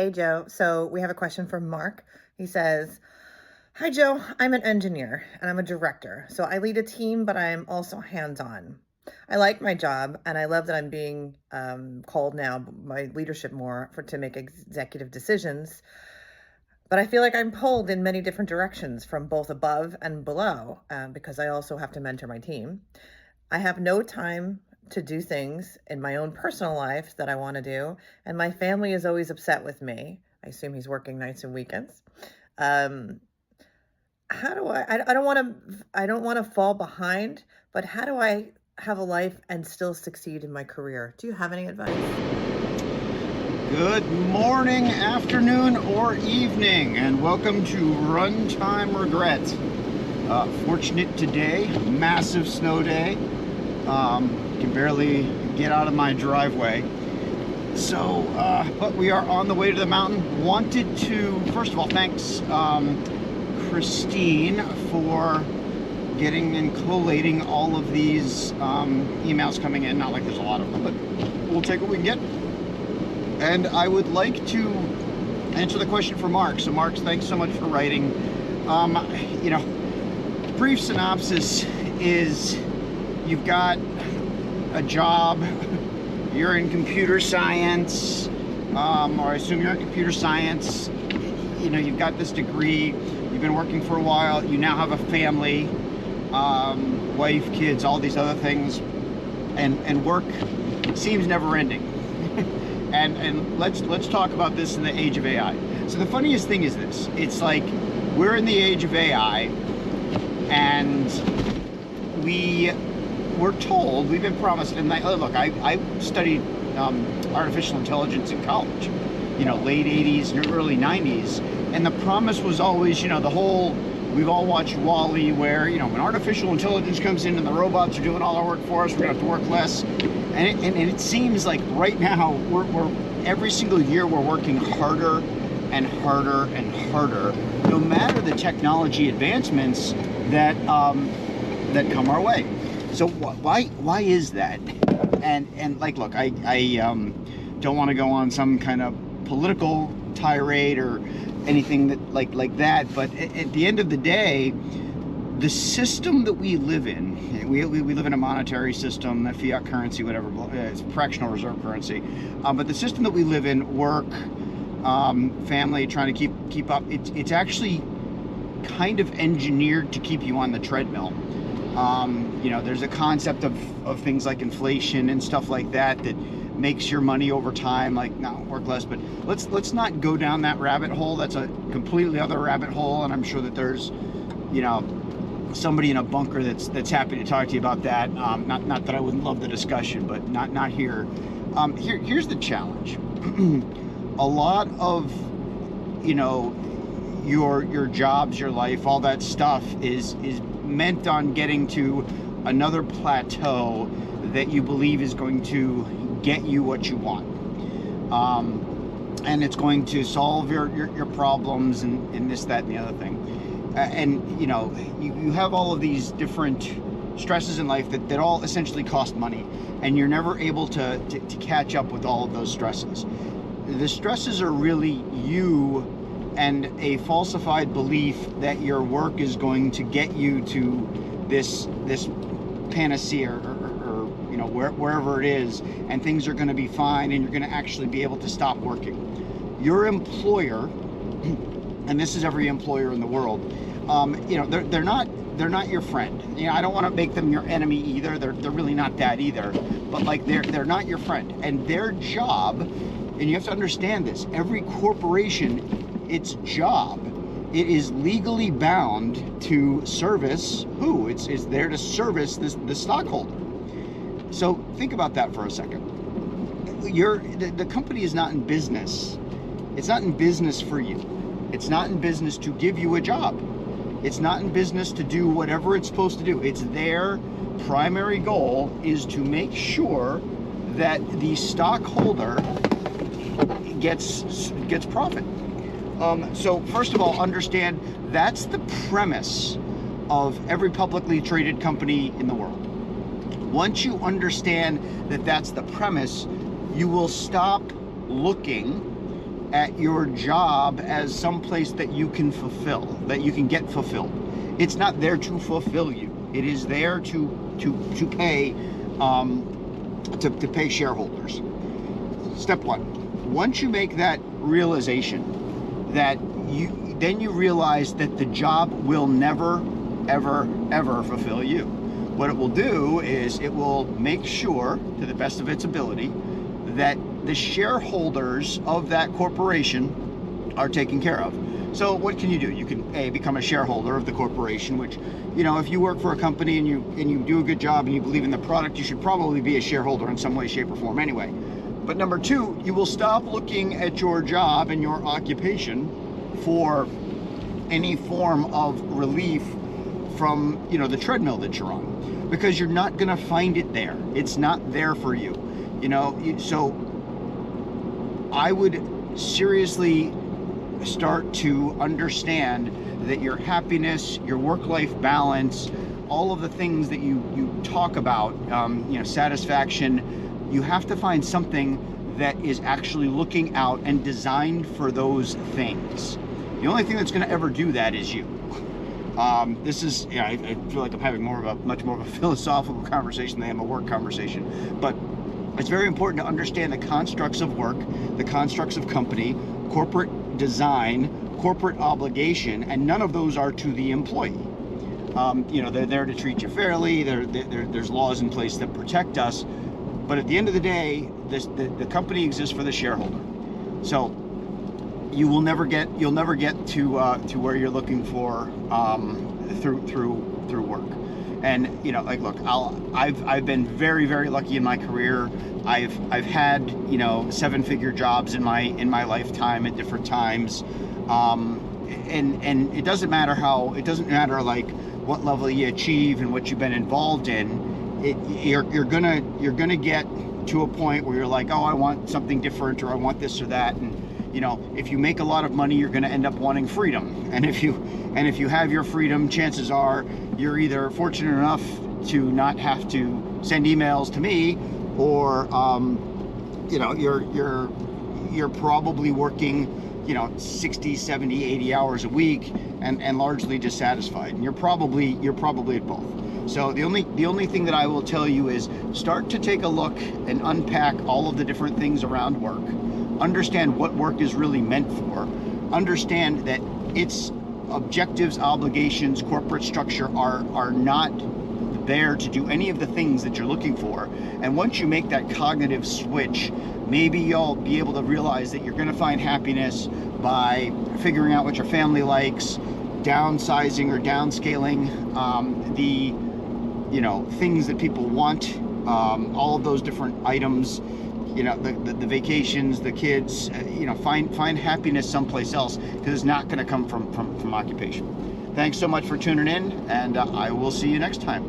Hey, Joe. So we have a question from Mark. He says, Hi, Joe. I'm an engineer and I'm a director. So I lead a team, but I'm also hands-on. I like my job and I love that I'm being called now by leadership more to make executive decisions. But I feel like I'm pulled in many different directions from both above and below because I also have to mentor my team. I have no time to do things in my own personal life that I want to do, and my family is always upset with me. I assume he's working nights and weekends. Um, how do I don't want to fall behind, but how do I have a life and still succeed in my career? Do you have any advice? Good morning, afternoon, or evening, and welcome to Runtime Regret. Fortunate today, massive snow day. Can barely get out of my driveway. So, but we are on the way to the mountain. Wanted to, first of all, thanks Christine for getting and collating all of these emails coming in. Not like there's a lot of them, but we'll take what we can get. And I would like to answer the question for Mark. So Mark, thanks so much for writing. Brief synopsis is you've got a job, you're in computer science, or I assume you're in computer science, you've got this degree, you've been working for a while, you now have a family, wife, kids, all these other things, and work seems never ending. And let's talk about this in the age of AI. So the funniest thing is this: it's like we're in the age of AI, and we're told, we've been promised. And I studied artificial intelligence in college, late '80s and early '90s, and the promise was always, the whole. We've all watched WALL-E, where when artificial intelligence comes in and the robots are doing all our work for us, we're gonna have to work less. And it seems like right now we're every single year we're working harder and harder and harder, no matter the technology advancements that come our way. So why is that? And look, I don't want to go on some kind of political tirade or anything that like that, but at the end of the day, the system that we live in, we live in a monetary system, a fiat currency, whatever, it's fractional reserve currency, but the system that we live in, work, family, trying to keep up, it's actually kind of engineered to keep you on the treadmill. There's a concept of things like inflation and stuff like that makes your money over time, work less. But let's not go down that rabbit hole. That's a completely other rabbit hole, and I'm sure that there's somebody in a bunker that's happy to talk to you about that. Not that I wouldn't love the discussion, but not here. Here's the challenge. A lot of your jobs, your life, all that stuff is meant on getting to another plateau that you believe is going to get you what you want, and it's going to solve your problems and this, that, and the other thing. And you have all of these different stresses in life that all essentially cost money, and you're never able to catch up with all of those stresses. The stresses are really you and a falsified belief that your work is going to get you to this panacea or wherever it is, and things are going to be fine, and you're going to actually be able to stop working. Your employer, and this is every employer in the world, they're not your friend. I don't want to make them your enemy either. They're really not that either. But they're not your friend, and their job, and you have to understand this. Every corporation, its job, it is legally bound to service who? It's there to service the stockholder. So think about that for a second. The company is not in business. It's not in business for you. It's not in business to give you a job. It's not in business to do whatever it's supposed to do. It's their primary goal is to make sure that the stockholder gets profit. So first of all, understand that's the premise of every publicly traded company in the world. Once you understand that that's the premise, you will stop looking at your job as someplace that you can fulfill, that you can get fulfilled. It's not there to fulfill you. It is there to pay to pay shareholders. Step one: once you make that realization, that then you realize that the job will never, ever fulfill you. What it will do is it will make sure, to the best of its ability, that the shareholders of that corporation are taken care of. So what can you do? You can become a shareholder of the corporation, which, if you work for a company and you do a good job and you believe in the product, you should probably be a shareholder in some way, shape, or form anyway. But number two, you will stop looking at your job and your occupation for any form of relief from the treadmill that you're on, because you're not going to find it there. It's not there for you. So I would seriously start to understand that your happiness, your work-life balance, all of the things that you talk about, satisfaction, you have to find something that is actually looking out and designed for those things. The only thing that's going to ever do that is you. This is, I feel like I'm having much more of a philosophical conversation than I am a work conversation. But it's very important to understand the constructs of work, the constructs of company, corporate design, corporate obligation, and none of those are to the employee. They're there to treat you fairly. There's laws in place that protect us. But at the end of the day, the company exists for the shareholder. So you'll never get to where you're looking for through work. And look, I've been very, very lucky in my career. I've had 7-figure jobs in my lifetime at different times, and it doesn't matter like what level you achieve and what you've been involved in. You're gonna get to a point where you're like, oh, I want something different, or I want this or that. And if you make a lot of money, you're going to end up wanting freedom. And if you have your freedom, chances are you're either fortunate enough to not have to send emails to me, or you're probably working 60, 70, 80 hours a week and largely dissatisfied. And you're probably at both. So the only thing that I will tell you is start to take a look and unpack all of the different things around work. Understand what work is really meant for. Understand that its objectives, obligations, corporate structure are not there to do any of the things that you're looking for. And once you make that cognitive switch, maybe you'll be able to realize that you're going to find happiness by figuring out what your family likes, downsizing or downscaling the things that people want, all of those different items, the vacations, the kids, find happiness someplace else, because it's not going to come from occupation. Thanks so much for tuning in, and I will see you next time.